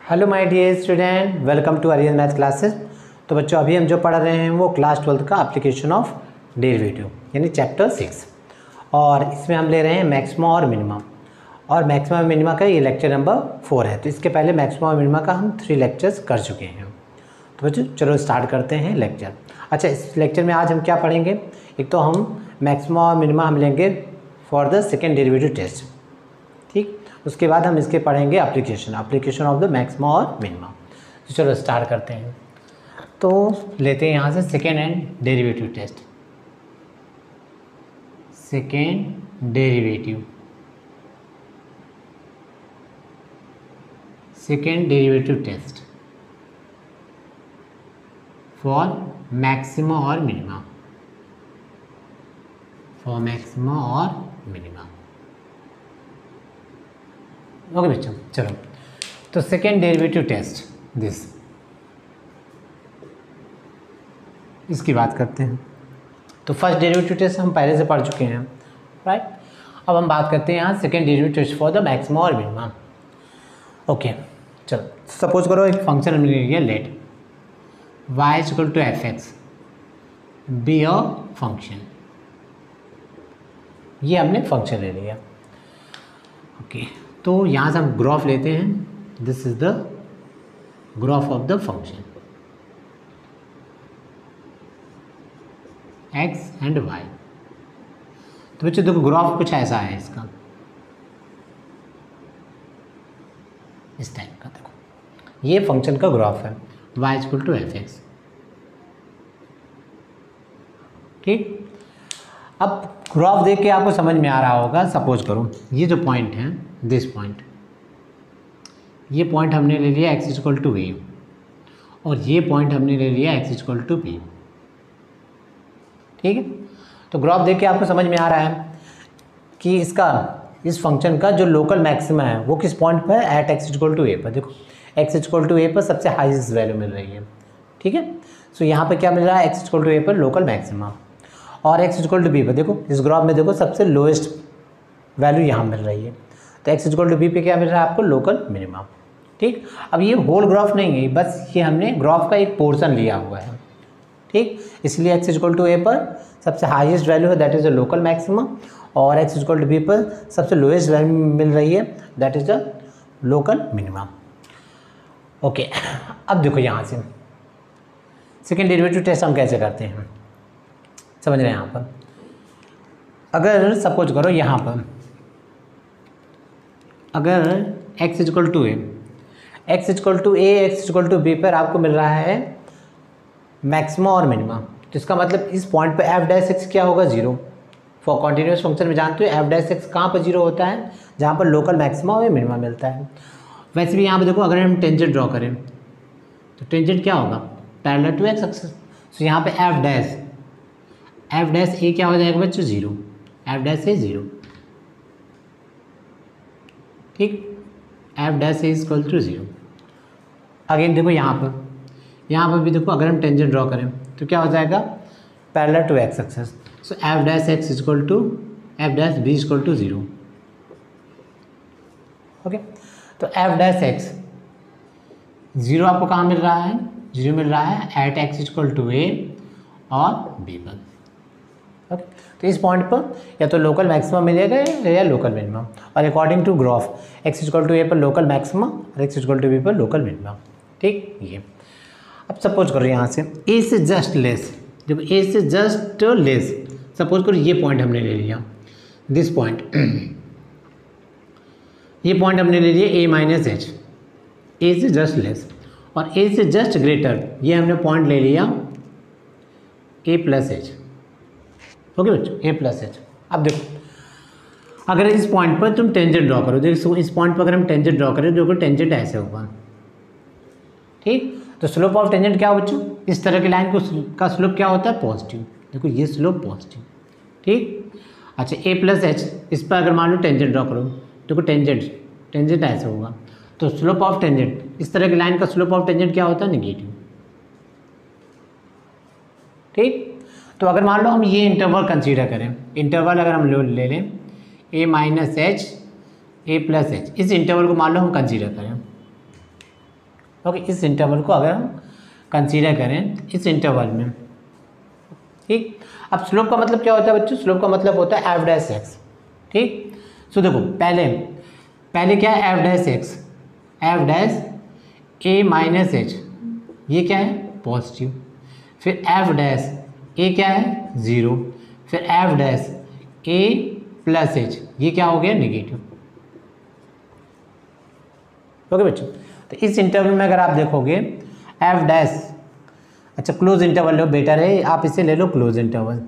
Hello my dear student, welcome to Aryan math classes. तो बच्चों, अभी हम जो पढ़ रहे हैं वो क्लास 12 का एप्लीकेशन ऑफ डेरिवेटिव यानी चैप्टर 6, और इसमें हम ले रहे हैं मैक्सिमा और मिनिमा। और मैक्सिमा और मिनिमा का ये लेक्चर नंबर 4 है। तो इसके पहले मैक्सिमा और मिनिमा का हम 3 लेक्चर्स कर चुके हैं। तो बच्चों चलो स्टार्ट करते हैं लेक्चर। अच्छा, इस लेक्चर में आज हम क्या पढ़ेंगे? एक तो हम मैक्सिमा और मिनिमा हम लेंगे for the second derivative test, ठीक। उसके बाद हम इसके पढ़ेंगे एप्लीकेशन ऑफ द मैक्सिमा और मिनिमा। तो चलो स्टार्ट करते हैं। तो लेते हैं यहाँ से second and derivative test. Second derivative test for maxima और मिनिमा, ओके बच्चों। चलो, तो सेकेंड डेरिवेटिव टेस्ट इसकी बात करते हैं। तो फर्स्ट डेरिवेटिव टेस्ट हम पहले से पढ़ चुके हैं, राइट। अब हम बात करते हैं यहाँ second derivative test for the maxima और मिनिमा। ओके, चलो सपोज करो एक फंक्शन हमने ले लिया, let y equal to F x be a function. ये हमने फंक्शन ले लिया, ओके। तो यहाँ से हम ग्राफ लेते हैं। This is the graph of the function x and y। तो बच्चों देखो, ग्राफ कुछ ऐसा है इसका, इस टाइप का। देखो, ये फंक्शन का ग्राफ है y equal to F X, ठीक। अब ग्राफ देख के आपको समझ में आ रहा होगा। सपोज करो ये जो पॉइंट है, दिस पॉइंट, ये पॉइंट हमने ले लिया x इक्वल टू a, और ये पॉइंट हमने ले लिया x इक्वल टू b, ठीक है। तो ग्राफ देख के आपको समझ में आ रहा है कि इस फंक्शन का जो लोकल मैक्सिमा है वो किस पॉइंट पर है, at x equal to a पर। देखो, x इक्वल टू a पर सबसे हाईएस्ट वैल्यू मिल रही है, ठीक है। सो यहाँ पर क्या मिल रहा है, x इक्वल टू a पर लोकल मैक्सिमा, और x इक्वल टू b पर देखो, इस ग्राफ में देखो सबसे लोएस्ट वैल्यू यहाँ मिल रही है। तो x इक्वल टू b पे क्या मिल रहा है आपको, लोकल मिनिमम, ठीक। अब ये होल ग्राफ नहीं है, बस ये हमने ग्राफ का एक पोर्शन लिया हुआ है, ठीक। इसलिए x इक्वल टू a पर सबसे हाईएस्ट वैल्यू है, that is the local maximum, और x इक्वल टू b पर सबसे लोएस्ट वैल्यू मिल रही है, that is the local minimum, okay. अब देखो यहाँ से सेकेंड डेरिवेटिव टेस्ट हम कैसे करते हैं, समझ रहे हैं। यहाँ पर अगर सपोज करो, यहाँ पर अगर x equal to a, x equal to a, x equal to b पर आपको मिल रहा है मैक्सिमा और मिनिमा, तो इसका मतलब इस पॉइंट पे f डैश x क्या होगा, 0। फॉर कॉन्टिन्यूस फंक्शन में जानते हो f डैश x कहाँ पर 0 होता है, जहाँ पर लोकल मैक्सिमा और मिनिमा मिलता है। वैसे भी यहाँ पे देखो, अगर हम टेंजेंट ड्रॉ करें तो टेंजेंट क्या होगा, पैरेलल टू x एक्सिस। तो यहाँ पे f डैश a क्या हो जाएगा बच्चों, 0। f डैश a 0, ठीक। f dash a equal to 0। Again देखो यहाँ पर भी देखो, अगर हम टेंजेंट ड्रॉ करें तो क्या हो जाएगा, parallel to x axis. So f dash x equal to f dash b equal to 0, okay. तो f डैश x 0 आपको कहाँ मिल रहा है, 0 मिल रहा है at x equal to a और b पर, ओके। तो इस पॉइंट पर या तो लोकल मैक्सिमम मिलेगा या लोकल मिनिमम, और according to graph x equal to a पर लोकल मैक्सिमम और x इक्वल टू b पर लोकल मिनिमम, ठीक। ये अब सपोज करो यहाँ से a से जस्ट लेस, जब a से जस्ट लेस, सपोज करो ये पॉइंट हमने ले लिया, दिस पॉइंट, ये पॉइंट हमने ले लिया a माइनस एच, a से जस्ट लेस, और a से जस्ट ग्रेटर ये हमने पॉइंट ले लिया a प्लस एच, ओके बच्चों, a प्लस एच। अब देखो, अगर इस पॉइंट पर तुम टेंजेंट ड्रॉ करो, देखो इस पॉइंट पर अगर हम टेंजेंट ड्रॉ करें, देखो टेंजेंट ऐसे होगा, ठीक। तो स्लोप ऑफ टेंजेंट क्या हो बच्चों, इस तरह की लाइन का स्लोप क्या होता है, पॉजिटिव। देखो ये स्लोप पॉजिटिव, ठीक। अच्छा, a प्लस एच, इस पर अगर मान लो टेंजेंट ड्रॉ करो, देखो टेंजेंट ऐसे होगा, तो स्लोप ऑफ टेंजेंट, इस तरह की लाइन का स्लोप ऑफ टेंजेंट क्या होता है, नेगेटिव, ठीक। तो अगर मान लो हम ये इंटरवल कंसीडर करें, इंटरवल अगर हम ले लें a minus H a plus H, इस इंटरवल को मान लो हम कंसीडर करें, ओके, इस इंटरवल को अगर हम कंसीडर करें इस इंटरवल में, ठीक। अब स्लोप का मतलब क्या होता है बच्चों? स्लोप का मतलब होता है एफ डैश एक्स, ठीक। सो देखो पहले क्या है? F dash x, f dash a minus h, ये क्या है? पॉजिटिव। फिर एफ डैश ए क्या है? 0। फिर एफ डैश ए प्लस एच, ये क्या हो गया? नेगेटिव। ओके बच्चों, तो इस इंटरवल में अगर आप देखोगे एफ डैश, अच्छा क्लोज इंटरवल लो, बेटर है आप इसे ले लो क्लोज इंटरवल,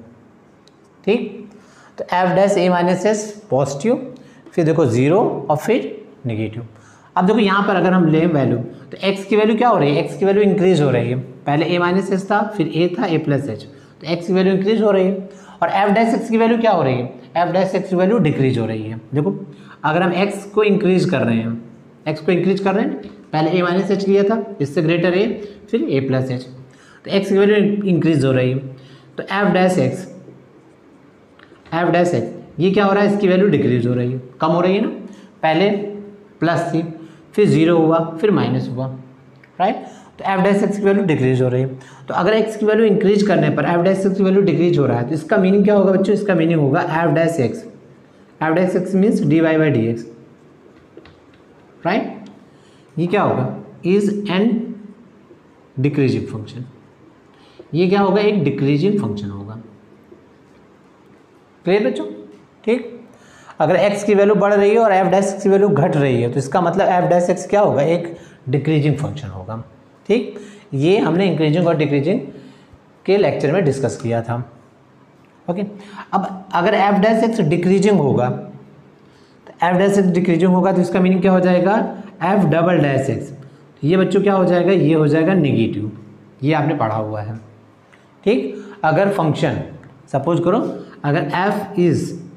ठीक। तो F dash a minus S positive, फिर देखो 0 और फिर नेगेटिव। अब देखो यहाँ पर अगर हम लें वैल्यू, तो x की वैल्यू क्या हो रही है? x की वैल्यू इंक्रीज हो रही है। पहले a माइनस एच था, फिर a था a प्लस एच, तो x की वैल्यू इंक्रीज हो रही है। और एफ डैश एक्स की वैल्यू क्या हो रही है? एफ डैश एक्स की वैल्यू डिक्रीज हो रही है। देखो अगर हम x को इंक्रीज कर रहे हैं, x को इंक्रीज कर रहे हैं, पहले a माइनस एच लिया था, इससे ग्रेटर a, फिर a प्लस एच, तो x की वैल्यू इंक्रीज हो रही है। तो एफ डैश एक्स ये क्या हो रहा है? इसकी वैल्यू डिक्रीज हो रही है, कम हो रही है ना। पहले प्लस थी, फिर 0 हुआ, फिर माइनस हुआ, राइट। तो एफ डैश एक्स की वैल्यू डिक्रीज हो रही है। तो अगर एक्स की वैल्यू इंक्रीज करने पर एफ डैश एक्स की वैल्यू डिक्रीज हो रहा है, तो इसका मीनिंग क्या होगा बच्चों? इसका मीनिंग होगा F dash X means D Y by D X, right. ये क्या होगा? इज एन डिक्रीजिंग फंक्शन, ये क्या होगा? एक डिक्रीजिंग फंक्शन होगा। क्लियर बच्चों? ठीक। अगर x की वैल्यू बढ़ रही है और एफ डैश एक्स की वैल्यू घट रही है, तो इसका मतलब एफ डैश एक्स क्या होगा? एक डिक्रीजिंग फंक्शन होगा, ठीक। ये हमने इंक्रीजिंग और डिक्रीजिंग के लेक्चर में डिस्कस किया था। ओके, अब अगर एफ डैश एक्स डिक्रीजिंग होगा, तो एफ डैश एक्स डिक्रीजिंग होगा तो इसका मीनिंग क्या हो जाएगा? एफ डबल डैश एक्स, ये बच्चों क्या हो जाएगा? ये हो जाएगा नेगेटिव। ये आपने पढ़ा हुआ है, ठीक। अगर फंक्शन सपोज करो, अगर f is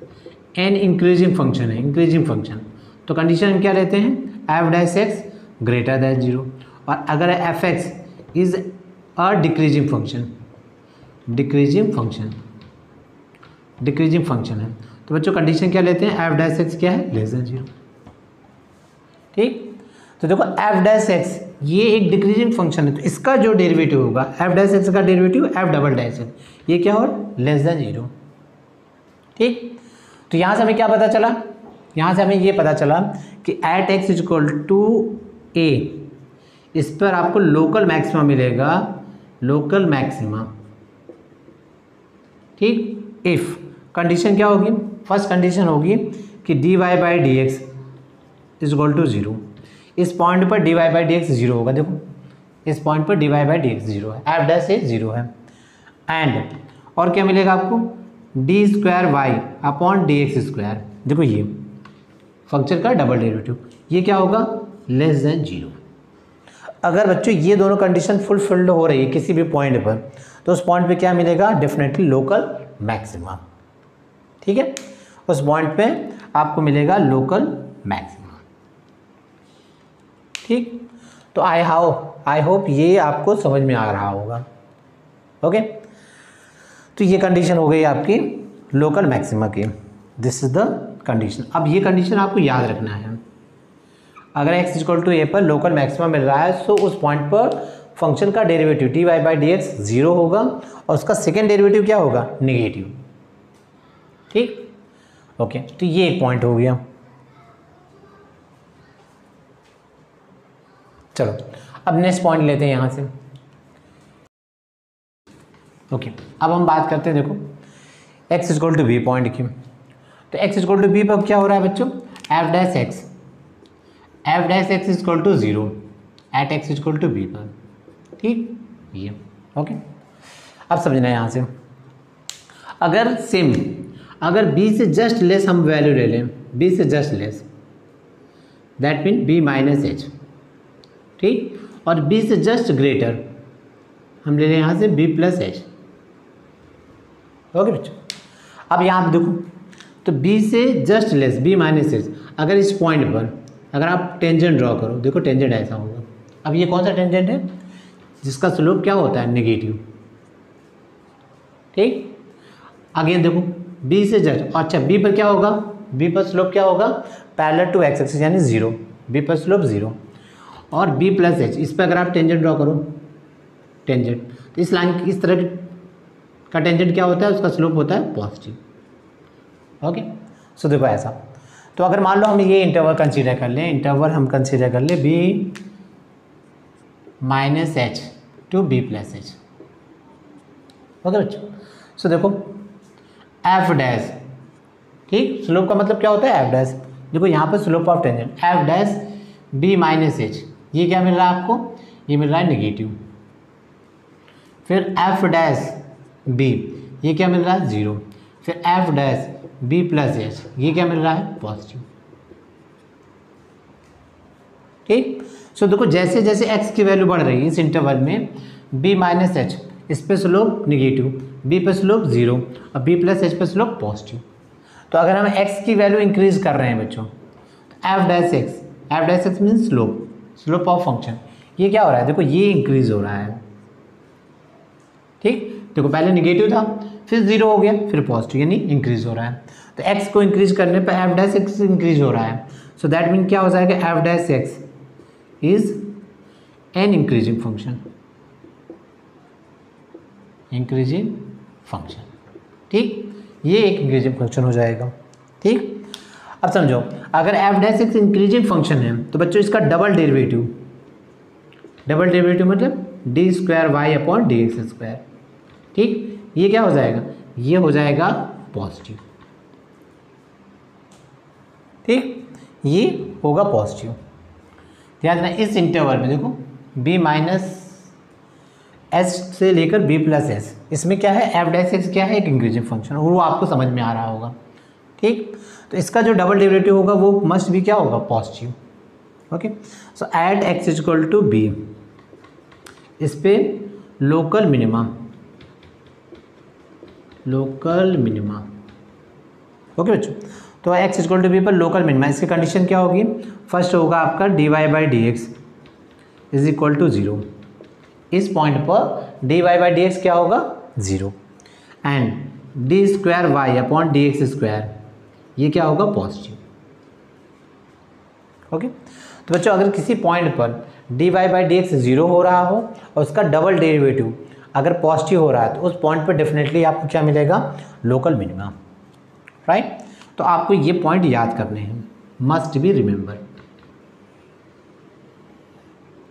an increasing function है, इंक्रीजिंग फंक्शन, तो कंडीशन हम क्या लेते हैं? F dash x greater than 0। और अगर F x is a decreasing function, decreasing function है, तो बच्चों कंडीशन क्या लेते हैं? एफ डैश एक्स क्या है? लेस दैन 0, ठीक। तो देखो एफ डैश एक्स ये एक डिक्रीजिंग फंक्शन है, तो इसका जो डेरिवेटिव होगा एफ डैश एक्स का derivative F double dash x, ये क्या हो? लेस दैन 0, ठीक। तो यहाँ से हमें क्या पता चला? यहाँ से हमें ये पता चला कि at x is equal to a, इस पर आपको लोकल मैक्सिमा मिलेगा, लोकल मैक्सिमा, ठीक। इफ कंडीशन क्या होगी? फर्स्ट कंडीशन होगी कि d Y by D x is equal to 0। इस पॉइंट पर D Y by D x 0 होगा। देखो इस पॉइंट पर D Y by D x 0 है, एफ डैश ए 0 है। एंड और क्या मिलेगा आपको? D square Y upon D X square, देखो ये फंक्शन का डबल डेरिवेटिव, ये क्या होगा? Less than 0। अगर बच्चों ये दोनों कंडीशन फुलफिल्ड हो रही है किसी भी पॉइंट पर, तो उस पॉइंट पे क्या मिलेगा? डेफिनेटली लोकल मैक्सिमा, ठीक है। उस पॉइंट पे आपको मिलेगा लोकल मैक्सिमा, ठीक। तो आई होप ये आपको समझ में आ रहा होगा। ओके, तो ये कंडीशन हो गई आपकी लोकल मैक्सिमा की, दिस इज द कंडीशन। अब ये कंडीशन आपको याद रखना है। अगर x इक्वल टू ए पर लोकल मैक्सिमा मिल रहा है, तो उस पॉइंट पर फंक्शन का derivative D Y by D x 0 होगा और उसका सेकेंड डेरिवेटिव क्या होगा? नेगेटिव, ठीक। ओके, तो ये एक पॉइंट हो गया। चलो अब नेक्स्ट पॉइंट लेते हैं यहाँ से। ओके, अब हम बात करते हैं, देखो x equal to B point की। तो x इक्वल टू बी पर क्या हो रहा है बच्चों? F dash X equal to 0 at x equal to B पर, ठीक। ये ओके, अब समझना है यहाँ से। अगर सेम, अगर b से जस्ट लेस हम वैल्यू ले लें, b से just less, that mean b minus H, ठीक। और b से जस्ट ग्रेटर हम ले लें यहाँ से b प्लस एच। ओके बच्चों, अब यहाँ आप देखो, तो b से just less b minus H, अगर इस पॉइंट पर अगर आप टेंजेंट ड्रॉ करो, देखो टेंजेंट ऐसा होगा। अब ये कौन सा टेंजेंट है? जिसका स्लोप क्या होता है? नेगेटिव, ठीक। अगेन देखो b से जस्ट, अच्छा b पर क्या होगा? b पर स्लोप क्या होगा? पैरेलल टू x एक्सिस यानी 0, b पर स्लोप 0। और b प्लस एच, इस पर अगर आप टेंजेंट ड्रॉ करो, टेंजेंट, तो इस लाइन इस तरह का टेंजेंट क्या होता है, उसका स्लोप होता है पॉजिटिव। ओके, सो देखो ऐसा। तो अगर मान लो हम ये इंटरवल कंसीडर कर लें, इंटरवल हम कंसीडर कर लें b minus H two b plus H. Okay बच्चों, सो देखो एफ डैश, ठीक, स्लोप का मतलब क्या होता है एफ डैश। देखो यहाँ पर slope of tangent F dash b minus h, ये क्या मिल रहा है आपको, ये मिल रहा है नेगेटिव। फिर एफ डैश b, ये क्या मिल रहा है 0। फिर F dash b plus H, ये क्या मिल रहा है पॉजिटिव। ठीक, सो देखो जैसे जैसे x की वैल्यू बढ़ रही है इस इंटरवल में, b माइनस एच, इस पे स्लोप निगेटिव, b पे स्लोप 0 और b प्लस एच पे स्लोप पॉजिटिव। तो अगर हम x की वैल्यू इंक्रीज कर रहे हैं बच्चों, F dash X means slope, slope of function, ये क्या हो रहा है, देखो ये इंक्रीज हो रहा है। ठीक, देखो पहले निगेटिव था, फिर 0 हो गया, फिर पॉजिटिव, यानी इंक्रीज हो रहा है। तो x को इंक्रीज करने पर एफ डैश एक्स इंक्रीज हो रहा है। सो दैट मीन क्या हो जाएगा, F dash x is an increasing function, increasing function. ठीक, ये एक इंक्रीजिंग फंक्शन हो जाएगा। ठीक, अब समझो अगर F dash X increasing function है तो बच्चों इसका डबल डेरिवेटिव मतलब D square Y upon D X square. ठीक, ये क्या हो जाएगा, ये हो जाएगा पॉजिटिव। ठीक, ये होगा पॉजिटिव। ध्यान देना इस इंटरवल में देखो b माइनस एस से लेकर b प्लस एस, इसमें क्या है एफ डैश एक्स क्या है, एक इंक्रीजिंग फंक्शन, और वो आपको समझ में आ रहा होगा। ठीक, तो इसका जो डबल डेरिवेटिव होगा वो मस्ट भी क्या होगा, positive. Okay, so at x equal to B, इस पे लोकल मिनिमम, ओके बच्चों, तो एक्स इक्वल टू बी पर लोकल मिनिमा, इसकी कंडीशन क्या होगी, फर्स्ट होगा आपका D Y by D x is equal to 0, इस पॉइंट पर D Y by D X क्या होगा 0, and D square Y upon D X square, ये क्या होगा पॉजिटिव। ओके, तो बच्चों अगर किसी पॉइंट पर D Y by D x 0 हो रहा हो और उसका डबल डेरिवेटिव अगर पॉजिटिव हो रहा है तो उस पॉइंट पर डेफिनेटली आपको क्या मिलेगा, लोकल मिनिमा। राइट, तो आपको ये पॉइंट याद करने हैं, मस्ट बी रिमेंबर।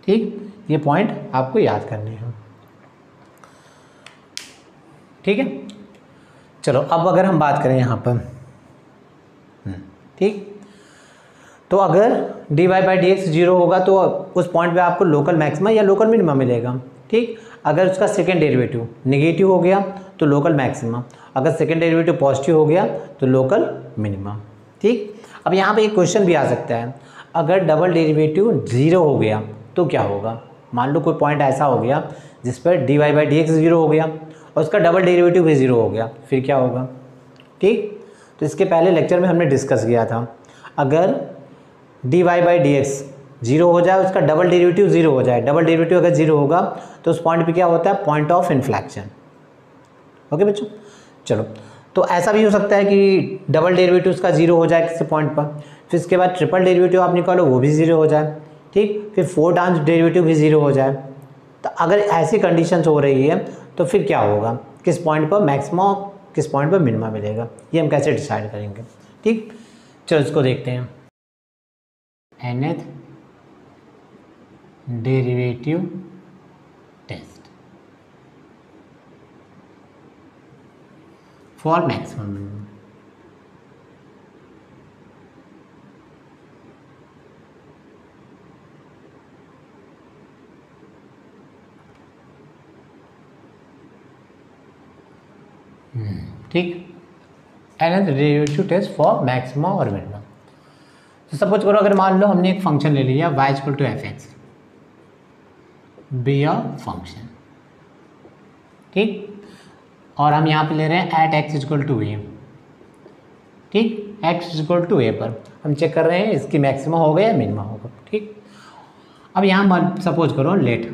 ठीक, ये पॉइंट आपको याद करने हैं। ठीक है, चलो अब अगर हम बात करें यहाँ पर, ठीक, तो अगर D Y by D x 0 होगा तो उस पॉइंट पे आपको लोकल मैक्सिमा या लोकल मिनिमा मिलेगा। ठीक, अगर उसका सेकेंड डेरिवेटिव नेगेटिव हो गया तो लोकल मैक्सिमा, अगर सेकेंड डेरिवेटिव पॉजिटिव हो गया तो लोकल मिनिमा। ठीक, अब यहाँ पे एक क्वेश्चन भी आ सकता है, अगर डबल डेरिवेटिव 0 हो गया तो क्या होगा। मान लो कोई पॉइंट ऐसा हो गया जिस पर D Y by D x 0 हो गया और उसका डबल डेरिवेटिव भी 0 हो गया, फिर क्या होगा। ठीक, तो इसके पहले लेक्चर में हमने डिस्कस किया था, अगर D Y by D x 0 हो जाए, उसका डबल डेरिवेटिव 0 हो जाए, डबल डेरिवेटिव अगर 0 होगा तो उस पॉइंट पे क्या होता है, पॉइंट ऑफ इन्फ्लेक्शन। ओके बच्चों, चलो, तो ऐसा भी हो सकता है कि डबल डेरिवेटिव उसका 0 हो जाए किसी पॉइंट पर, फिर इसके बाद ट्रिपल डेरिवेटिव आप निकालो वो भी 0 हो जाए। ठीक, फिर 4 टाइम्स डेरिवेटिव भी 0 हो जाए। तो अगर ऐसी कंडीशंस हो रही है तो फिर क्या होगा, किस पॉइंट पर मैक्सिमा किस पॉइंट पर मिनिमा मिलेगा, ये हम कैसे डिसाइड करेंगे। ठीक, चलो इसको देखते हैं। nth derivative test for maximum minimum. ठीक, nth derivative test for maxima और मिनिमम। तो सपोज करो अगर मान लो हमने एक फंक्शन ले लिया y equal to F x, be a function. ठीक, और हम यहाँ पे ले रहे हैं at x equal to a. ठीक, एक्स इक्वल टू ए पर हम चेक कर रहे हैं इसकी मैक्सिमा होगा या मिनिमा होगा। ठीक, अब यहाँ सपोज करो लेट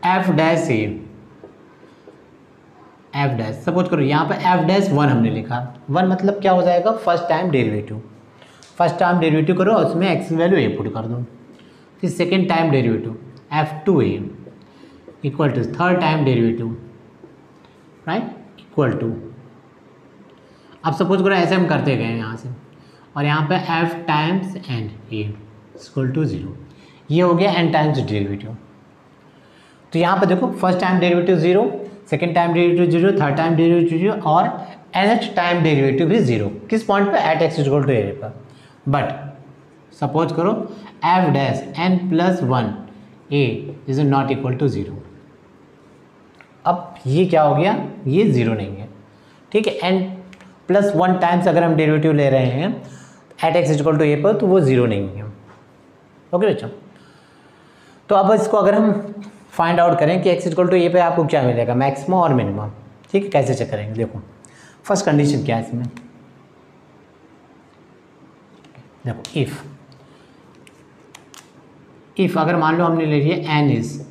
एफ डैश ए, एफ डैश सपोज करो यहाँ पे एफ डैश 1 हमने लिखा, 1 मतलब क्या हो जाएगा, first time derivative. First time derivative करो और उसमें एक्स की वैल्यू ए पुट कर दो। फिर second time derivative f2a equal to third time derivative right equal to, अब सपोज करो ऐसे हम करते गए यहाँ से, और यहाँ पे f times n a equal to 0, ये हो गया n टाइम्स डेरिवेटिव। तो यहाँ पे देखो first time derivative 0, second time derivative 0, third time derivative 0 और nth टाइम डेरिवेटिव भी 0, किस पॉइंट पे, at x equal to a पर। बट सपोज करो f dash n plus 1 a is not equal to 0। अब ये क्या हो गया, ये 0 नहीं है, ठीक है। n प्लस 1 टाइम्स अगर हम डेरिवेटिव ले रहे हैं eight x equal to a पर, तो वो 0 नहीं है। ओके बच्चों, तो अब इसको अगर हम फाइंड आउट करें कि x इक्वल टू ए पे आपको क्या मिलेगा, मैक्सिमम और मिनिमम, ठीक है। कैसे चेक करेंगे, देखो फर्स्ट कंडीशन क्या है इसमें, देखो इफ अगर मान लो हमने ले लिया n is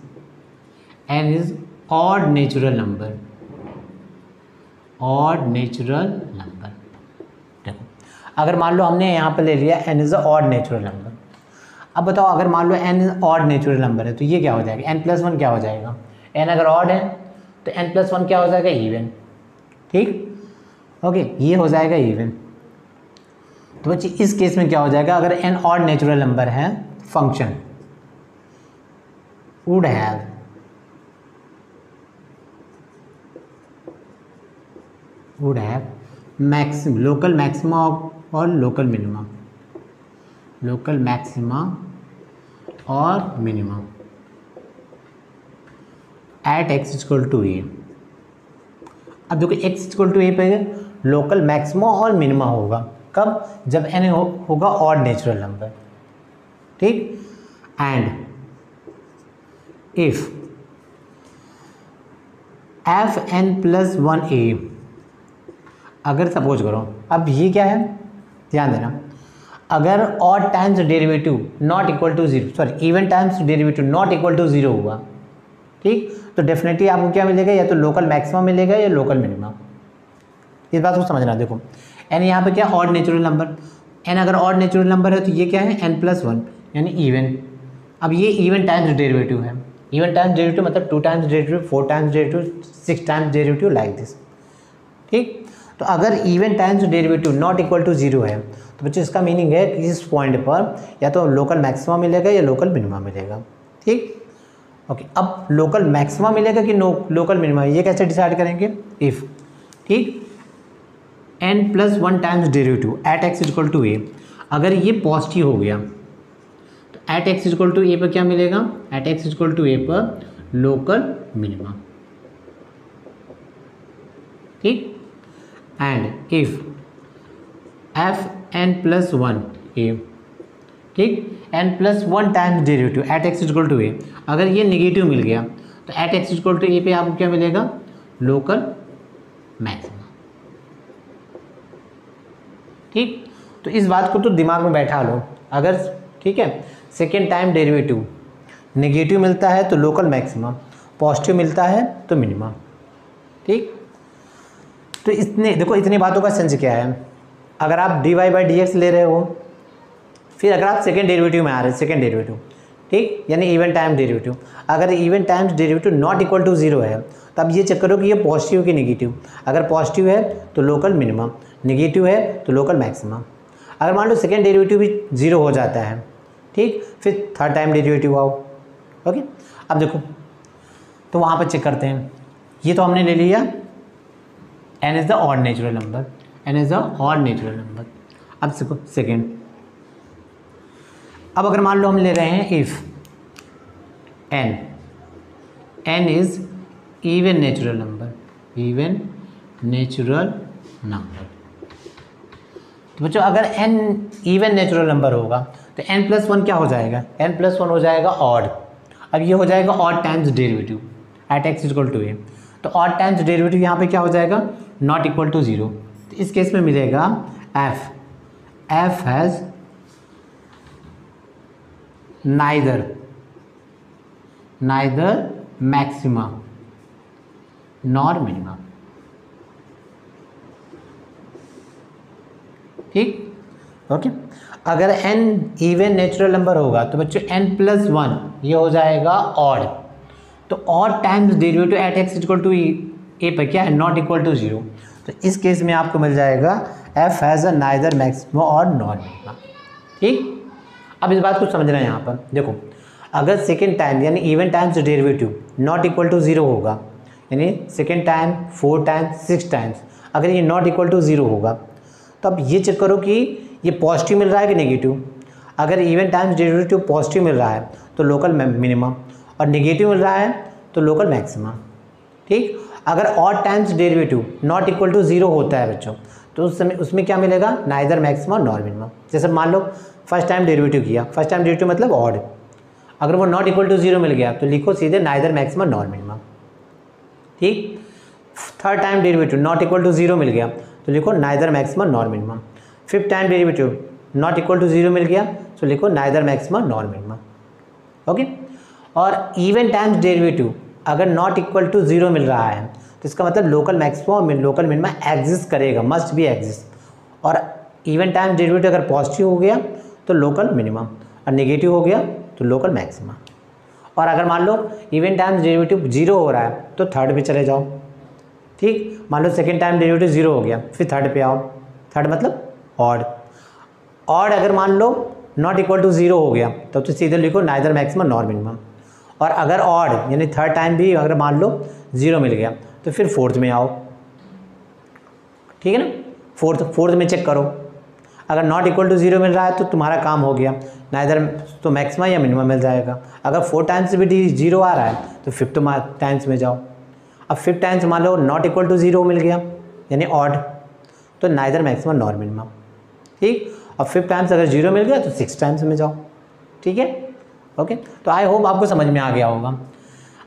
odd natural number, देखो अगर मान लो हमने यहाँ पे ले लिया n is odd natural number. अब बताओ अगर मान लो n ऑड नेचुरल नंबर है तो ये क्या हो जाएगा, n प्लस 1 क्या हो जाएगा, n अगर ऑड है तो n प्लस 1 क्या हो जाएगा, इवन, ठीक। ओके, ये हो जाएगा इवन। तो बच्चे इस केस में क्या हो जाएगा, अगर n ऑड नेचुरल नंबर है, function would have maximum, local maxima और लोकल मिनिमा, लोकल मैक्सिमा और minimum at x equal to a. अब देखो x इक्वल टू ए पे लोकल मैक्सिमा और मिनिमा होगा कब, जब n होगा ऑड नेचुरल नंबर, ठीक। And if f n plus 1 a, अगर सपोज करो, अब ये क्या है, ध्यान देना, अगर odd times derivative not equal to 0, sorry even times derivative not equal to 0 हुआ, ठीक, तो डेफिनेटली आपको क्या मिलेगा, या तो लोकल मैक्सिमम मिलेगा या लोकल मिनिमम। इस बात को समझना। देखो n यहाँ पे क्या, ऑड नेचुरल नंबर, n अगर ऑड नेचुरल नंबर है तो ये क्या है, n प्लस 1 यानी इवन। अब ये इवन टाइम्स डेरिवेटिव है, इवन टाइम्स डेरिवेटिव मतलब 2 times derivative, 4 times derivative, 6 times derivative, like this, ठीक। तो अगर even times derivative not equal to 0 है तो बच्चों इसका मीनिंग है कि इस पॉइंट पर या तो लोकल मैक्सिमा मिलेगा या लोकल मिनिमा मिलेगा, ठीक। ओके, अब लोकल मैक्सिमा मिलेगा कि लोकल मिनिमा, ये कैसे डिसाइड करेंगे, इफ़, ठीक, n plus 1 times derivative at x equal to a, अगर ये पॉजिटिव हो गया तो at x equal to a पर क्या मिलेगा, at x equal to a पर लोकल मिनिमा, ठीक। And if f n plus 1 a, ठीक, n plus 1 times derivative at x equal to a, अगर ये नेगेटिव मिल गया तो at x equal to a पे आपको क्या मिलेगा, लोकल मैक्सिमा, ठीक। तो इस बात को तो दिमाग में बैठा लो, अगर, ठीक है, सेकेंड टाइम डेरिवेटिव नेगेटिव मिलता है तो लोकल मैक्सिमा, पॉजिटिव मिलता है तो मिनिमा, ठीक। तो इतने देखो, इतनी बातों का सेंस क्या है, अगर आप dy बाई डी एक्स ले रहे हो, फिर अगर आप सेकेंड डेरिवेटिव में आ रहे हैं, सेकेंड डेरिवेटिव, ठीक, यानी इवन टाइम डेरिवेटिव, अगर even times derivative not equal to 0 है तो अब ये चेक करो कि ये पॉजिटिव कि नेगेटिव, अगर पॉजिटिव है तो लोकल मिनिमम, नेगेटिव है तो लोकल मैक्सिमम। अगर मान लो सेकेंड डेरिवेटिव भी 0 हो जाता है, ठीक, फिर थर्ड टाइम डेरिवेटिव आओ, ओके। अब देखो, तो वहाँ पर चेक करते हैं, ये तो हमने ले लिया n is the odd natural number, n is the odd natural number. अब देखो सेकेंड, अब अगर मान लो हम ले रहे हैं if n is even natural number, even natural number, तो बच्चों अगर n इवन नेचुरल नंबर होगा तो n प्लस 1 क्या हो जाएगा, n प्लस 1 हो जाएगा ऑड। अब ये हो जाएगा odd times derivative at x equal to a, तो ऑड टाइम्स डेरिवेटिव यहाँ पे क्या हो जाएगा, नॉट इक्वल टू 0। तो इस केस में मिलेगा f has neither maxima nor minima, ठीक, ओके। अगर n इवन नेचुरल नंबर होगा तो बच्चों n+1 ये हो जाएगा ऑड। तो odd times derivative at x equal to a पर क्या है, नॉट इक्वल टू 0। तो इस केस में आपको मिल जाएगा f has a neither maximum और नॉन मिनिमम। ठीक, अब इस बात को समझना है यहाँ पर। देखो अगर सेकेंड टाइम यानी even times derivative not equal to 0 होगा, यानी सेकेंड टाइम 4 टाइम्स 6 टाइम्स अगर ये नॉट इक्वल टू 0 होगा, तो अब ये चेक करो कि ये पॉजिटिव मिल रहा है कि नेगेटिव। अगर इवन टाइम्स डेरिवेटिव पॉजिटिव मिल रहा है तो लोकल मिनिमम, और नेगेटिव मिल रहा है तो लोकल मैक्सिमम। ठीक, अगर odd times derivative not equal to 0 होता है बच्चों, तो उस समय उसमें क्या मिलेगा, नाइदर मैक्सिमम नॉर मिनिमम। जैसे मान लो फर्स्ट टाइम डेरिवेटिव किया, फर्स्ट टाइम डेरिवेटिव मतलब ऑड, अगर वो नॉट इक्वल टू 0 मिल गया तो लिखो सीधे नाइदर मैक्सिमम नॉर मिनिमम। ठीक, third time derivative not equal to 0 मिल गया तो लिखो neither maximum nor minimum. Fifth time derivative not equal to 0 मिल गया तो लिखो neither maximum nor minimum. Okay, और इवन टाइम्स डेरिवेटिव अगर नॉट इक्वल टू 0 मिल रहा है तो इसका मतलब लोकल मैक्सिमम और लोकल मिनिमम एग्जिस्ट करेगा, मस्ट बी एग्जिस्ट। और इवन टाइम डेरिवेटिव अगर पॉजिटिव हो गया तो लोकल मिनिमम, और नेगेटिव हो गया तो लोकल मैक्सिमम। और अगर मान लो इवन टाइम्स डेरिवेटिव 0 हो रहा है तो थर्ड पे चले जाओ। ठीक, मान लो सेकेंड टाइम डेरिवेटिव 0 हो गया, फिर थर्ड पे आओ। थर्ड मतलब ऑड। ऑड अगर मान लो नॉट इक्वल टू 0 हो गया तब तो सीधे लिखो नाइदर मैक्सिमम नॉर मिनिमम। और अगर ऑड यानी थर्ड टाइम भी अगर मान लो 0 मिल गया तो फिर फोर्थ में आओ। ठीक है ना, फोर्थ में चेक करो, अगर नॉट इक्वल टू 0 मिल रहा है तो तुम्हारा काम हो गया, नाइदर तो मैक्सिमम या मिनिमम मिल जाएगा। अगर 4 टाइम्स भी 0 आ रहा है तो फिफ्थ टाइम्स में जाओ। अब फिफ्थ टाइम्स मान लो नॉट इक्वल टू 0 मिल गया यानी ऑड, तो नाइदर मैक्सिमम नॉर मिनिमम। ठीक, और फिफ्थ टाइम्स अगर 0 मिल गया तो 6 टाइम्स में जाओ। ठीक है, ओके। तो आई होप आपको समझ में आ गया होगा।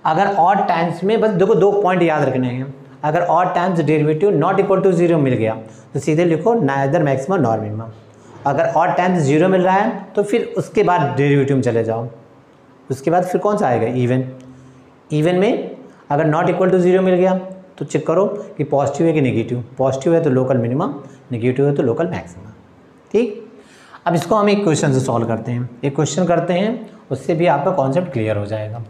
अगर ऑड टाइम्स में बस देखो 2 पॉइंट याद रखने हैं। अगर odd times derivative not equal to 0 मिल गया तो सीधे लिखो नाइदर मैक्सिमम नॉर मिनिमम। अगर ऑड टाइम्स 0 मिल रहा है तो फिर उसके बाद डेरिवेटिव में चले जाओ। उसके बाद फिर कौन सा आएगा, इवन। इवन में अगर नॉट इक्वल टू 0 मिल गया तो चेक करो कि पॉजिटिव है कि नेगेटिव। पॉजिटिव है तो लोकल मिनिमम, नेगेटिव है तो लोकल मैक्सिमम। ठीक, अब इसको हम एक क्वेश्चन से सॉल्व करते हैं। एक क्वेश्चन करते हैं, उससे भी आपका कॉन्सेप्ट क्लियर हो जाएगा।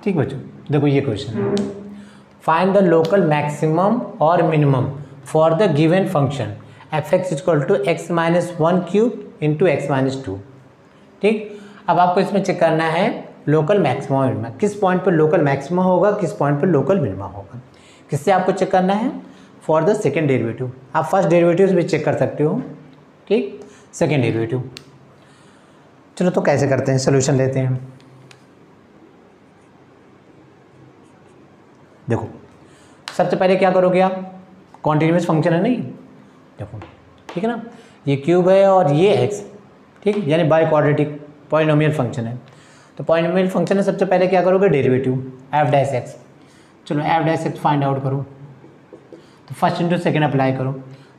ठीक बच्चों, देखो ये क्वेश्चन है, फाइंड द लोकल मैक्सिमम और minimum for the given function f x equal to x minus 1 cube into x minus 2। ठीक, अब आपको इसमें चेक करना है लोकल मैक्सिमम और मिनिमम, किस पॉइंट पर लोकल मैक्सिमम होगा, किस पॉइंट पर लोकल मिनिमम होगा। किससे आपको चेक करना है, फॉर द सेकेंड डेरिवेटिव। आप फर्स्ट डेरिवेटिव से भी चेक कर सकते हो। ठीक, सेकेंड डेरिवेटिव। चलो तो कैसे करते हैं, सोल्यूशन लेते हैं। देखो सबसे पहले क्या करोगे आप, कॉन्टिन्यूस फंक्शन है नहीं, देखो ठीक है ना, ये क्यूब है और ये एक्स, ठीक, यानी बाई क्वाड्रेटिक पॉलिनोमियल फंक्शन है। तो पॉलिनोमियल फंक्शन है, सबसे पहले क्या करोगे, डेरिवेटिव एफ डैश एक्स। चलो F dash x find out करो, तो फर्स्ट इंटू सेकेंड अप्लाई करो।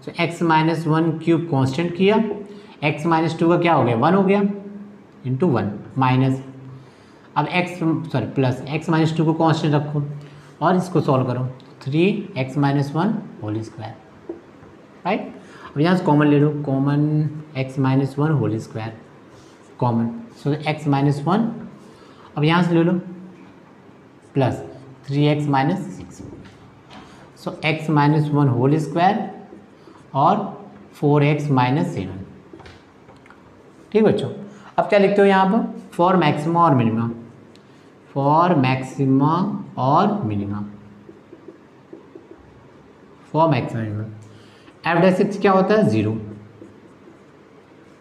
तो एक्स माइनस 1 क्यूब कॉन्स्टेंट किया, एक्स माइनस 2 का क्या हो गया, 1 हो गया, इंटू 1 माइनस, अब प्लस एक्स माइनस 2 को कॉन्स्टेंट रखो और इसको सॉल्व करो, 3x minus 1 whole square, right. अब यहाँ से कॉमन ले लो, common x minus 1 whole square common, so x minus 1, अब यहाँ से ले लो plus 3x minus 6, so x minus 1 whole square और 4x माइनस 7। ठीक बच्चों, अब क्या लिखते हो यहाँ पर, फॉर मैक्सिमम और मिनिमम, फॉर मैक्सिमम और minimum, for maximum minimum. F dash x क्या होता है, 0।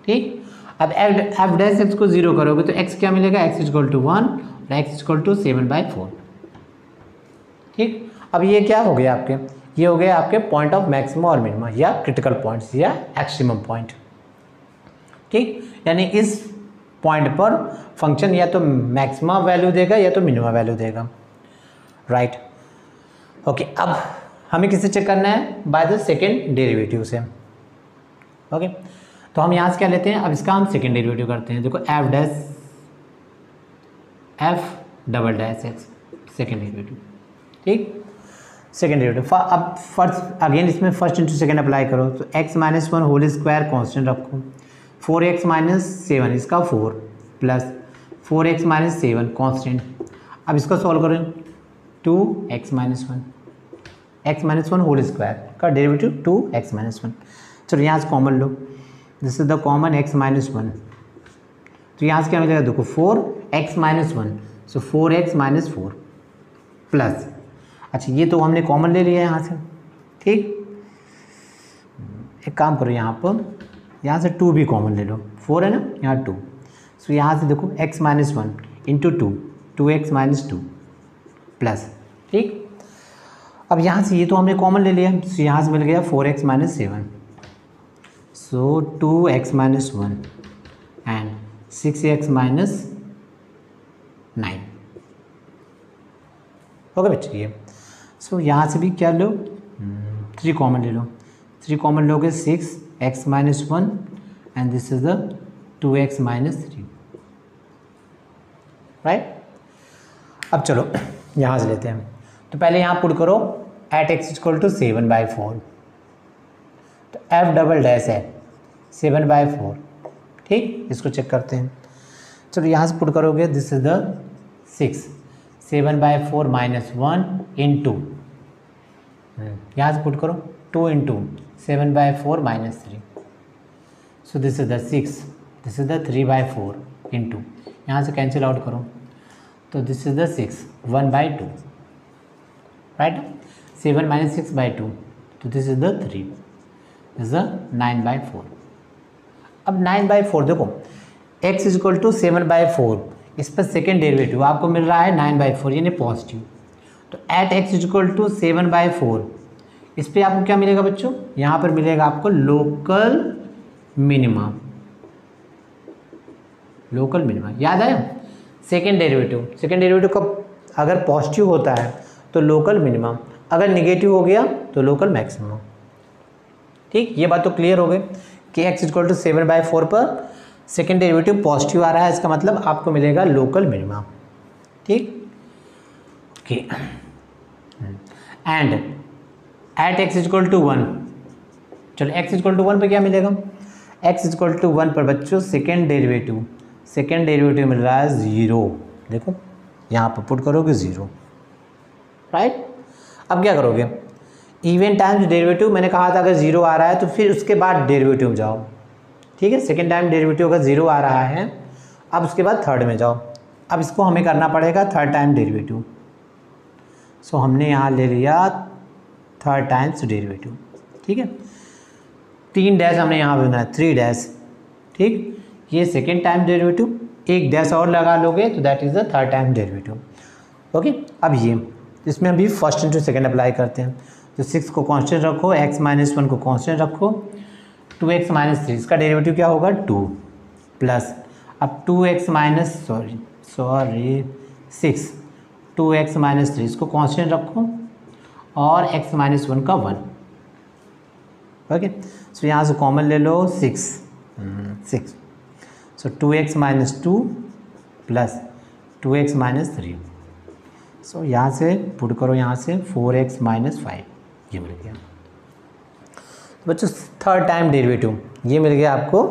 ठीक, अब एफ डैश एक्स को 0 करोगे तो एक्स क्या मिलेगा, एक्स इक्वल टू 1 और एक्स इक्वल टू 7/4। ठीक, अब ये क्या हो गया आपके, ये हो गए आपके पॉइंट ऑफ मैक्सिमम और मिनिमम या क्रिटिकल पॉइंट्स या एक्सट्रीमम पॉइंट। ठीक, यानी इस पॉइंट पर फंक्शन या तो मैक्सिमम वैल्यू देगा या तो मिनिमम वैल्यू देगा, राइट। ओके, अब हमें किससे चेक करना है? बाय द सेकेंड डेरिवेटिव से। ओके, तो हम यहाँ से क्या लेते हैं? अब इसका हम सेकेंड डेरिवेटिव करते हैं। देखो f double dash x second derivative. ठीक, सेकेंड डेरिवेटिव। अब फर्स्ट अगेन इसमें फर्स्ट इंटू सेकेंड अप्लाई करो, तो x minus one whole square constant रखो, 4x माइनस सेवन इसका 4 plus 4x minus seven constant. अब इसको सॉल्व करें, 2x minus one, x minus one whole square का डेरिवेटिव 2x माइनस वन। चलो यहाँ से कॉमन लो, this is the common x minus one, तो यहाँ से क्या मिलेगा? देखो 4x minus one, so 4x minus four plus, अच्छा ये तो हमने कॉमन ले लिया है यहाँ से। ठीक, एक काम करो, यहाँ से 2 भी कॉमन ले लो, 4 है ना, यहाँ 2, सो यहाँ से देखो x minus one into 2x minus two plus. ठीक, अब यहाँ से ये तो हमने कॉमन ले लिया, सो यहाँ से मिल गया 4x minus seven, so 2x minus one and 6x minus 9। Okay बच्चे, ये सो यहाँ से भी क्या लो, 3 कॉमन ले लो, 3 कॉमन लोगे 6x minus one and this is the 2x minus 3, right. अब चलो यहाँ से लेते हैं, तो पहले यहाँ पुट करो एट x इक्वल टू 7/4, तो f डबल डैश है 7/4। ठीक, इसको चेक करते हैं। चलो यहाँ से पुट करोगे, this is the 6, 7/4 minus 1 into, यहाँ से पुट करो 2 into 7/4 minus 3, so this is the 6, this is the 3/4 into, यहाँ से कैंसिल आउट करो, तो this is the 6, 1/2, right. 7 minus 6/2, तो this is the 3, is the 9/4। अब 9/4 देखो, x इज इक्वल टू 7/4, इस पर सेकेंड डेरिवेटिव आपको मिल रहा है 9/4 यानी पॉजिटिव, तो at x is equal to 7/4, इस पर आपको क्या मिलेगा बच्चों? यहाँ पर मिलेगा आपको लोकल मिनिमम, लोकल मिनिमम, याद आया? सेकेंड डेरिवेटिव कब अगर पॉजिटिव होता है तो लोकल मिनिमम, अगर नेगेटिव हो गया तो लोकल मैक्सिमम। ठीक, ये बात तो क्लियर हो गई कि x इक्वल टू 7/4 पर सेकेंड डेरिवेटिव पॉजिटिव आ रहा है, इसका मतलब आपको मिलेगा लोकल मिनिमम। ठीक, okay, and at x equal to 1, चलो x इक्वल टू 1 पर क्या मिलेगा? x इक्वल टू 1 पर बच्चों सेकेंड डेरिवेटिव मिल रहा है 0। देखो यहाँ पर पुट करोगे 0, राइट। अब क्या करोगे? इवन टाइम्स डेरिवेटिव, मैंने कहा था अगर 0 आ रहा है तो फिर उसके बाद डेरिवेटिव में जाओ। ठीक है, सेकेंड टाइम डेरिवेटिव अगर 0 आ रहा है, अब उसके बाद थर्ड में जाओ। अब इसको हमें करना पड़ेगा थर्ड टाइम डेरिवेटिव, सो हमने यहाँ ले लिया थर्ड टाइम्स डेरिवेटिव। ठीक है, 3 डैश हमने यहाँ पे बनाया, 3 डैश। ठीक, ये सेकेंड टाइम डेरिवेटिव, एक डैश और लगा लोगे तो that is the third time derivative. Okay, अब ये इसमें अभी फर्स्ट इंटू सेकेंड अप्लाई करते हैं, तो 6 को कांस्टेंट रखो, x माइनस 1 को कांस्टेंट रखो, 2x माइनस 3 इसका डेरिवेटिव क्या होगा? 2 प्लस, अब 2x माइनस 6, 2x माइनस 3 इसको कांस्टेंट रखो और x माइनस 1 का 1। ओके, सो यहाँ से कॉमन ले लो 6, सो 2x minus 2 plus 2x minus 3, सो यहाँ से पुट करो, यहाँ से 4x माइनस 5, ये मिल गया। तो बच्चों थर्ड टाइम डेरिवेटिव ये मिल गया आपको।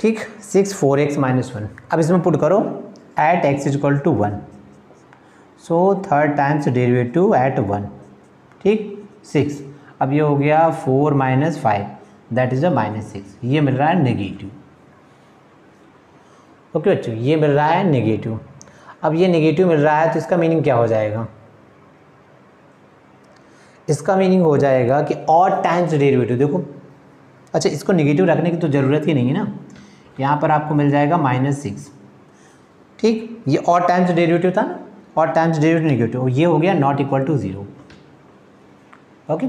ठीक, 6 4x माइनस 1, अब इसमें पुट करो at x equal to 1, so third times derivative at 1। ठीक, 6, अब ये हो गया 4 minus 5, that is a minus 6, ये मिल रहा है नेगेटिव। ओके बच्चों, ये मिल रहा है नेगेटिव। अब ये नेगेटिव मिल रहा है तो इसका मीनिंग क्या हो जाएगा? इसका मीनिंग हो जाएगा कि ऑड टाइम्स डेरिवेटिव, देखो अच्छा इसको नेगेटिव रखने की तो ज़रूरत ही नहीं है ना, यहाँ पर आपको मिल जाएगा -6। ठीक, ये ऑड टाइम्स डेरिवेटिव था ना, ऑड टाइम्स डेरिवेटिव नेगेटिव, ये हो गया नॉट इक्वल टू 0। ओके।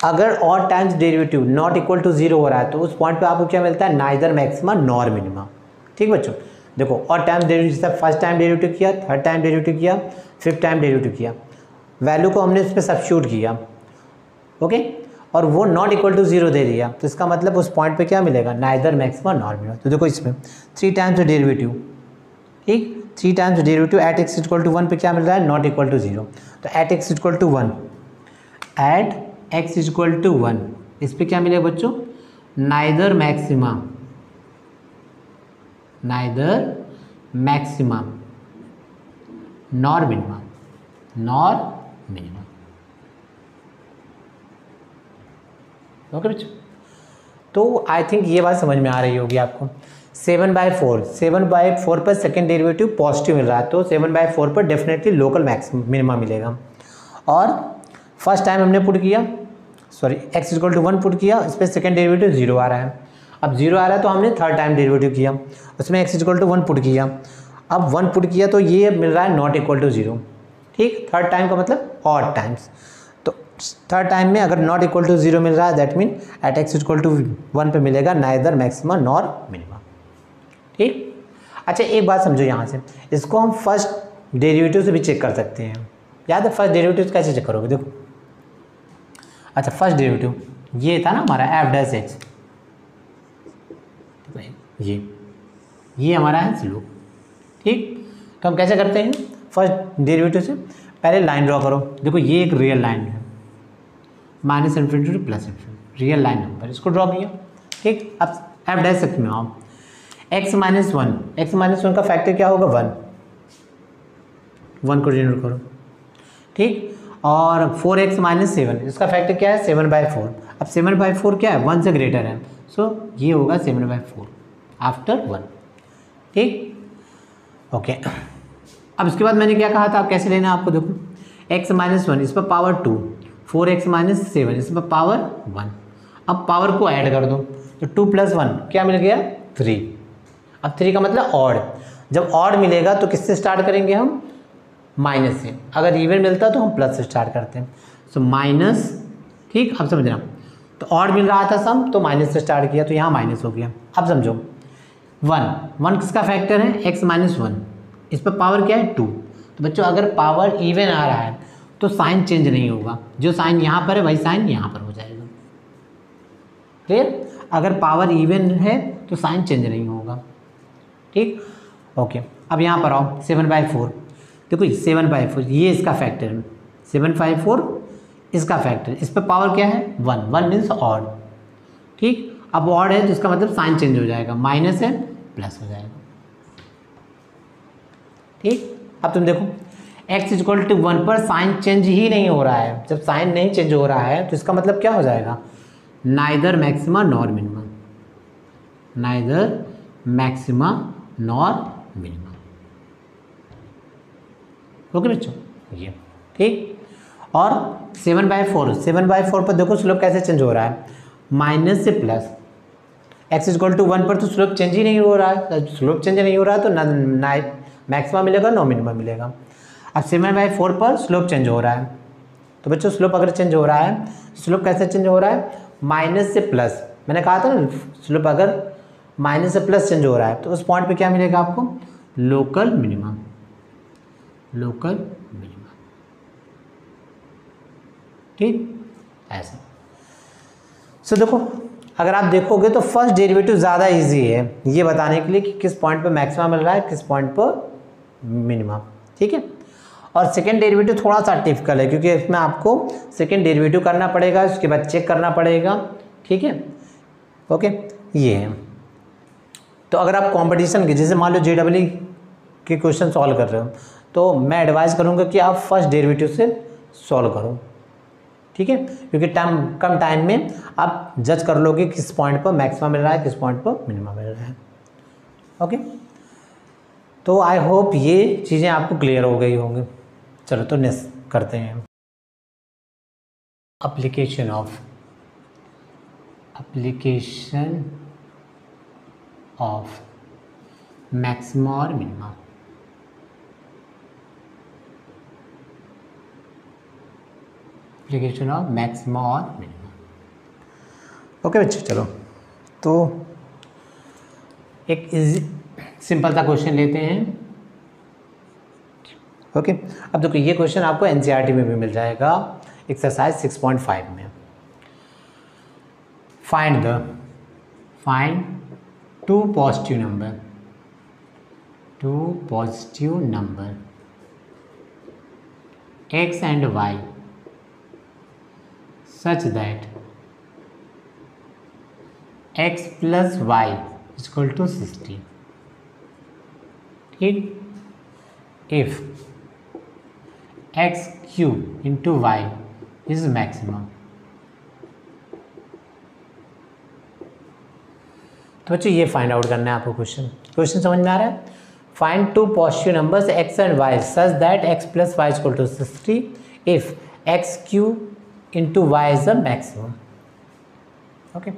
अगर odd times derivative not equal to 0 हो रहा है तो उस पॉइंट पे आपको क्या मिलता है, नाइदर मैक्सिमा नॉर मिनिमा। ठीक बच्चों, देखो ऑड टाइम्स डेरिवेटिव जैसे फर्स्ट टाइम डेरिवेटिव किया, थर्ड टाइम डेरिवेटिव किया, फिफ्थ टाइम डेरिवेटिव किया, वैल्यू को हमने उस पर सब्स्टिट्यूट किया, ओके, और वो नॉट इक्वल टू 0 दे दिया, तो इसका मतलब उस पॉइंट पे क्या मिलेगा, नाइदर मैक्सिमा नॉर मिनिमा। तो देखो इसमें 3 टाइम्स डेरिवेटिव, ठीक, 3 times derivative at x equal to 1 पे क्या मिल रहा है, नॉट इक्वल टू 0। तो at x equal to 1, at x equal to 1, इस पे क्या मिलेगा बच्चों, neither maxima nor minima, okay बच्चों। तो आई थिंक ये बात समझ में आ रही होगी आपको। 7/4 पर सेकेंड डेरिवेटिव पॉजिटिव मिल रहा है, तो 7/4 पर डेफिनेटली लोकल मिनिमा मिलेगा। और फर्स्ट टाइम हमने पुट किया, sorry x equal to 1 put किया, इस पर सेकेंड डेरिवेटिव 0 आ रहा है। अब 0 आ रहा है तो हमने थर्ड टाइम डेरिवेटिव किया, उसमें एक्स इक्वल टू 1 पुट किया, अब 1 पुट किया तो ये मिल रहा है नॉट इक्वल टू 0। ठीक, थर्ड टाइम का मतलब ऑड टाइम्स, तो थर्ड टाइम में अगर नॉट इक्वल टू 0 मिल रहा है that mean at x equal to 1 पे मिलेगा नाइदर मैक्सिमा नॉर मिनिमा। ठीक, अच्छा एक बात समझो यहाँ से, इसको हम फर्स्ट डेरिवेटिव से भी चेक कर सकते हैं। याद है फर्स्ट डेरिवेटिव कैसे चेक करोगे, देखो अच्छा फर्स्ट डेरिवेटिव ये था ना हमारा एफ डैश एक्स, ये हमारा है स्लोप। ठीक, तो हम कैसे करते हैं, फर्स्ट डेरिवेटिव से पहले लाइन ड्रॉ करो, देखो ये एक रियल लाइन है, minus infinity two plus infinity, real line number, इसको ड्रॉ किया। ठीक, अब एफ डैश एक्स में आओ, एक्स माइनस वन का फैक्टर क्या होगा, 1 को डिनोट करो। ठीक, और 4x माइनस 7 इसका फैक्टर क्या है, 7/4। अब 7/4 क्या है, 1 से ग्रेटर है, सो ये होगा 7/4 आफ्टर 1। ठीक, ओके। अब इसके बाद मैंने क्या कहा था, आप कैसे लेना है आपको, देखो x माइनस 1 इस पर पावर 2, 4x माइनस 7 इस पर पावर 1। अब पावर को ऐड कर दो, तो 2 + 1 क्या मिल गया, 3। अब 3 का मतलब ऑड, जब ऑड मिलेगा तो किससे स्टार्ट करेंगे हम, माइनस से, अगर इवन मिलता तो हम प्लस से स्टार्ट करते हैं, सो माइनस। ठीक, अब समझना, तो ऑड मिल रहा था सम तो माइनस से स्टार्ट किया, तो यहाँ माइनस हो गया। अब समझो 1 किसका फैक्टर है, x माइनस 1, इस पर पावर क्या है 2। तो बच्चों अगर पावर इवन आ रहा है तो साइन चेंज नहीं होगा, जो साइन यहाँ पर है वही साइन यहाँ पर हो जाएगा। क्लियर, अगर पावर इवन है तो साइन चेंज नहीं होगा। ठीक, ओके। अब यहाँ पर आओ 7/4, देखो 7/4 ये इसका फैक्टर है, 7/4 इसका फैक्टर, इस पर पावर क्या है 1 मीन्स ऑड। ठीक, अब ऑड है तो इसका मतलब साइन चेंज हो जाएगा, माइनस है प्लस हो जाएगा। ठीक, अब तुम देखो x इक्वल टू 1 पर साइन चेंज ही नहीं हो रहा है, जब साइन नहीं चेंज हो रहा है तो इसका मतलब क्या हो जाएगा, neither maxima nor minima, okay बच्चों ये। ठीक, और 7/4 पर देखो स्लोप कैसे चेंज हो रहा है, माइनस से प्लस, x इक्वल टू 1 पर तो स्लोप चेंज ही नहीं हो रहा है, स्लोप चेंज नहीं हो रहा है तो ना मैक्सिमा मिलेगा ना मिनिमा मिलेगा। अब 7/4 पर स्लोप चेंज हो रहा है, तो बच्चों स्लोप अगर चेंज हो रहा है, स्लोप कैसे चेंज हो रहा है, माइनस से प्लस, मैंने कहा था ना स्लोप अगर माइनस से प्लस चेंज हो रहा है तो उस पॉइंट पे क्या मिलेगा आपको, लोकल मिनिमा। ठीक, ऐसा। सो देखो अगर आप देखोगे तो फर्स्ट डेरिवेटिव ज़्यादा इजी है ये बताने के लिए कि किस पॉइंट पे मैक्सिमा मिल रहा है, किस पॉइंट पर मिनिमा। ठीक है, और सेकेंड डेरिवेटिव थोड़ा सा टिपिकल है क्योंकि इसमें आपको सेकेंड डेरिवेटिव करना पड़ेगा, उसके बाद चेक करना पड़ेगा। ठीक है, ओके, ये है। तो अगर आप कंपटीशन के जैसे मान लो JEE के क्वेश्चन सॉल्व कर रहे हो तो मैं एडवाइस करूँगा कि आप फर्स्ट डेरिवेटिव से सॉल्व करो। ठीक है, क्योंकि कम टाइम में आप जज कर लोगे किस पॉइंट पर मैक्सिमम मिल रहा है, किस पॉइंट पर मिनिमम मिल रहा है। ओके, तो आई होप ये चीज़ें आपको क्लियर हो गई होंगी। चलो तो नेक्स्ट करते हैं, एप्लीकेशन ऑफ मैक्सिमा और मिनिमा। एप्लीकेशन ऑफ मैक्सिमा और मिनिमा। ओके बच्चों, चलो तो एक सिंपल सा क्वेश्चन लेते हैं। ओके, अब देखो ये क्वेश्चन आपको एनसीईआरटी में भी मिल जाएगा, एक्सरसाइज 6.5 में। Find two positive number x and y such that x plus y is equal to 60 ठीक, if x cube into y is maximum। तो बच्चों ये फाइंड आउट करना है आपको। क्वेश्चन समझ में आ रहा है? Find two positive numbers x and y such that x plus y equal to 60 if x cube into y is the maximum. Okay,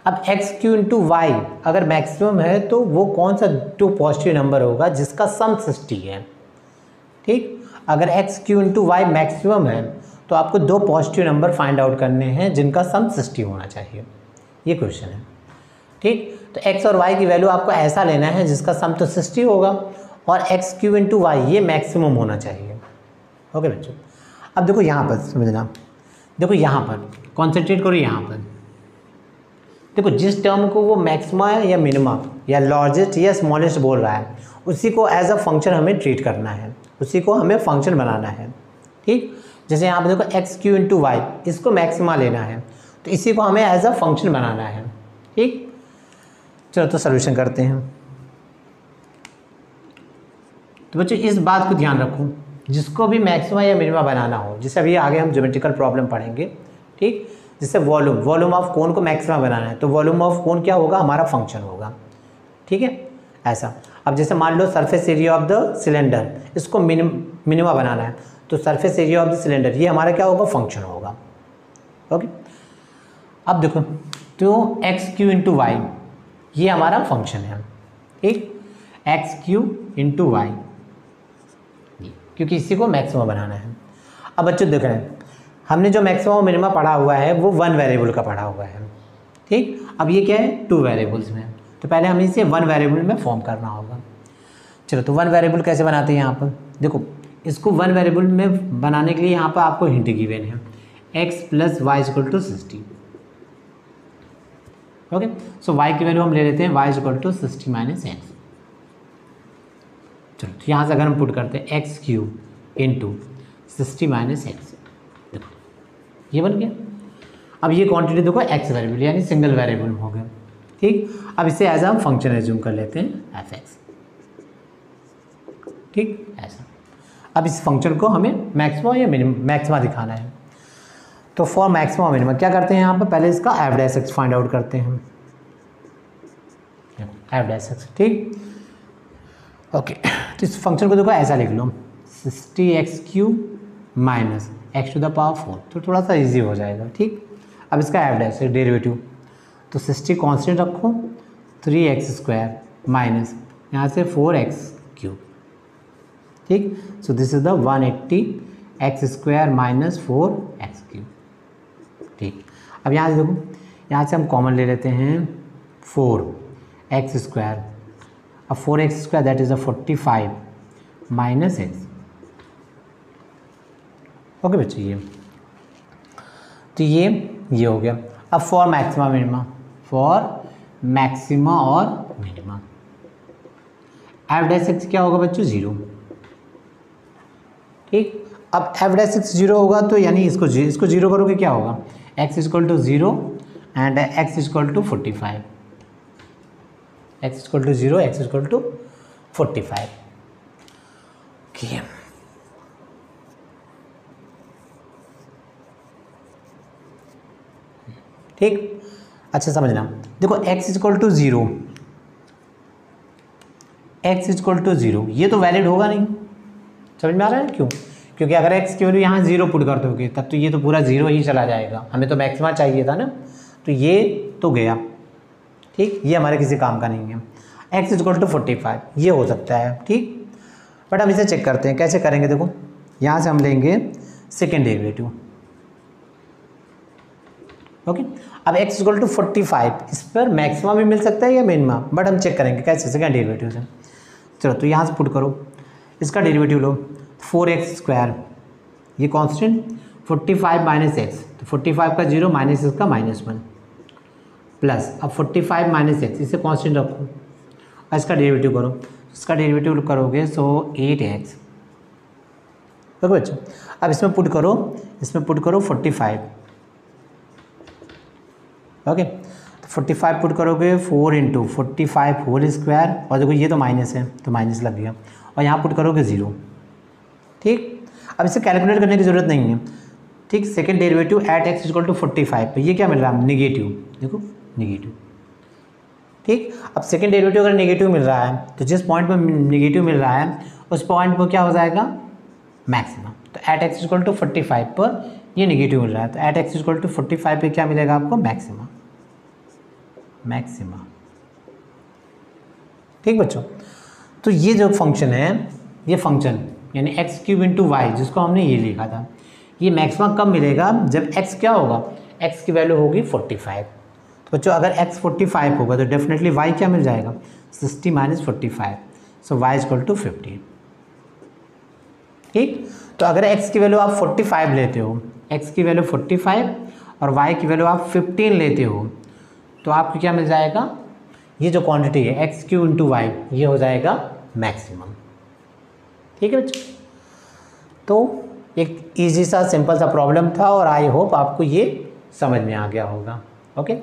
अब x क्यूब इंटू वाई अगर मैक्सिमम है तो वो कौन सा टू पॉजिटिव नंबर होगा जिसका सम 60 है। ठीक, अगर x cube into y maximum है तो आपको दो पॉजिटिव नंबर फाइंड आउट करने हैं जिनका सम 60 होना चाहिए। ये क्वेश्चन है। ठीक, तो x और y की वैल्यू आपको ऐसा लेना है जिसका सम तो 60 होगा और x क्यूब इंटू वाई ये मैक्सिमम होना चाहिए। ओके बच्चों, अब देखो यहाँ पर समझना, देखो यहाँ पर कॉन्सेंट्रेट करो। यहाँ पर देखो जिस टर्म को वो मैक्सिमा या मिनिमा या लार्जेस्ट या स्मॉलेस्ट बोल रहा है उसी को एज अ फंक्शन हमें ट्रीट करना है, उसी को हमें फंक्शन बनाना है। ठीक, जैसे यहाँ पर देखो x क्यूब इंटू वाई, इसको मैक्सिमा लेना है तो इसी को हमें एज अ फंक्शन बनाना है। ठीक, चलो तो सॉल्यूशन करते हैं। तो बच्चों इस बात को ध्यान रखो, जिसको भी मैक्सिमा या मिनिमा बनाना हो, जैसे अभी आगे हम ज्योमेट्रिकल प्रॉब्लम पढ़ेंगे। ठीक, जैसे वॉल्यूम ऑफ कोन को मैक्सिमा बनाना है तो वॉल्यूम ऑफ कोन क्या होगा, हमारा फंक्शन होगा। ठीक है, ऐसा। अब जैसे मान लो surface area of the cylinder, इसको मिनिमा बनाना है तो surface area of the cylinder ये हमारा क्या होगा, फंक्शन होगा। ओके, अब देखो तो एक्स क्यू इंटू वाई ये हमारा फंक्शन है। ठीक, एक्स क्यूब इंटू वाई, क्योंकि इसी को मैक्सिमा बनाना है। अब बच्चों देख रहे हैं हमने जो मैक्सिमा मिनिमा पढ़ा हुआ है वो वन वेरिएबल का पढ़ा हुआ है। ठीक, अब ये क्या है, टू वेरिएबल्स में, तो पहले हमें इसे वन वेरिएबल में फॉर्म करना होगा। चलो तो वन वेरिएबल कैसे बनाते हैं, यहाँ पर देखो इसको वन वेरिएबल में बनाने के लिए यहाँ पर आपको हिंट गिवन है, x plus y equal to 60। Okay, so y की वैल्यू हम ले लेते हैं y equal to 60 minus x. चलो तो यहाँ से अगर हम पुट करते हैं x cube into 60 minus x, देखो ये बन गया। अब ये क्वांटिटी देखो x वेरिएबल यानी सिंगल वेरिएबल हो गया। ठीक, अब इसे एज हम फंक्शन एज्यूम कर लेते हैं एफ एक्स। ठीक, ऐसा। अब इस फंक्शन को हमें मैक्सिमा या मैक्सिमा दिखाना है तो फॉर मैक्सिमा मिनिमा क्या करते हैं, यहाँ पर पहले इसका f dash x find out करते हैं। एफ डैश एक्स, ठीक। ओके, तो इस फंक्शन को देखो ऐसा लिख लो, 60x cube minus x to the power 4, तो थोड़ा सा इजी हो जाएगा। ठीक, अब इसका एफ डैश डेरिवेटिव तो 60 कांस्टेंट रखो, 3x स्क्वायर माइनस यहाँ से 4x क्यूब। ठीक, so this is the 180x square minus 4x cube. ठीक, अब यहाँ से देखो, यहाँ से हम कॉमन ले लेते हैं 4x स्क्वायर, अब 4x square that is a 45 minus x. Okay बच्चे, ये तो ये हो गया। अब for maxima minima, for maxima और मिनिमा एफ डैश एक्स क्या होगा बच्चों, 0। ठीक, अब एफ डैश एक्स 0 होगा तो यानी इसको 0 करोगे क्या होगा, x equal to 0 and x equal to 45, x equal to 0, x equal to 45। ठीक, अच्छा समझना, देखो x equal to 0, x equal to 0 ये तो वैलिड होगा नहीं, समझ में आ रहा है क्यों, क्योंकि अगर x की वैल्यू यहाँ 0 पुट कर दोगे तब तो ये तो पूरा 0 ही चला जाएगा, हमें तो मैक्सिमा चाहिए था ना, तो ये तो गया। ठीक, ये हमारे किसी काम का नहीं है। x इक्वल टू 45 ये हो सकता है। ठीक, बट हम इसे चेक करते हैं, कैसे करेंगे, देखो यहाँ से हम लेंगे सेकेंड डेरिवेटिव। ओके। अब x इक्वल टू 45, इस पर मैक्सिमा भी मिल सकता है या मिनिमा, बट हम चेक करेंगे कैसे, सेकेंड डेरिवेटिव से। चलो तो यहाँ से पुट करो, इसका डेरिवेटिव लो, 4x², ये कांस्टेंट 45 माइनस एक्स, तो 45 का 0 माइनस इसका -1 प्लस, अब 45 माइनस एक्स इसे कांस्टेंट रखो और इसका डेरिवेटिव करो, इसका डेरिवेटिव करोगे सो 8x। ओके बच्चों, अब इसमें पुट करो 45। ओके, तो 45 पुट करोगे 4 × 45 होल स्क्वायर, और देखो ये तो माइनस है तो माइनस लग गया, और यहाँ पुट करोगे 0। ठीक, अब इसे कैलकुलेट करने की ज़रूरत नहीं है। ठीक, second derivative at x equal to 45 पे ये क्या मिल रहा है, नेगेटिव, देखो नेगेटिव। ठीक, अब सेकेंड डेरिवेटिव अगर नेगेटिव मिल रहा है तो जिस पॉइंट पर नेगेटिव मिल रहा है उस पॉइंट पर क्या हो जाएगा, मैक्सिमम। तो एट x इक्वल टू 45 पर ये नेगेटिव मिल रहा है, तो एट x इक्वल टू 45 पे क्या मिलेगा आपको, मैक्सिमा। ठीक बच्चों, तो ये जो फंक्शन है, ये फंक्शन यानी x³ × y जिसको हमने ये लिखा था, ये मैक्सिमा कब मिलेगा, जब x क्या होगा, x की वैल्यू होगी 45। तो बच्चों अगर x 45 होगा तो डेफिनेटली y क्या मिल जाएगा, 60 minus 45, so y equal to 50। ठीक, तो अगर x की वैल्यू आप 45 लेते हो, x की वैल्यू 45 और y की वैल्यू आप 15 लेते हो, तो आपको क्या मिल जाएगा, ये जो क्वांटिटी है x³ × y ये हो जाएगा मैक्सिमम। ठीक है बच्चों, तो एक इजी सा सिंपल सा प्रॉब्लम था और आई होप आपको ये समझ में आ गया होगा। ओके।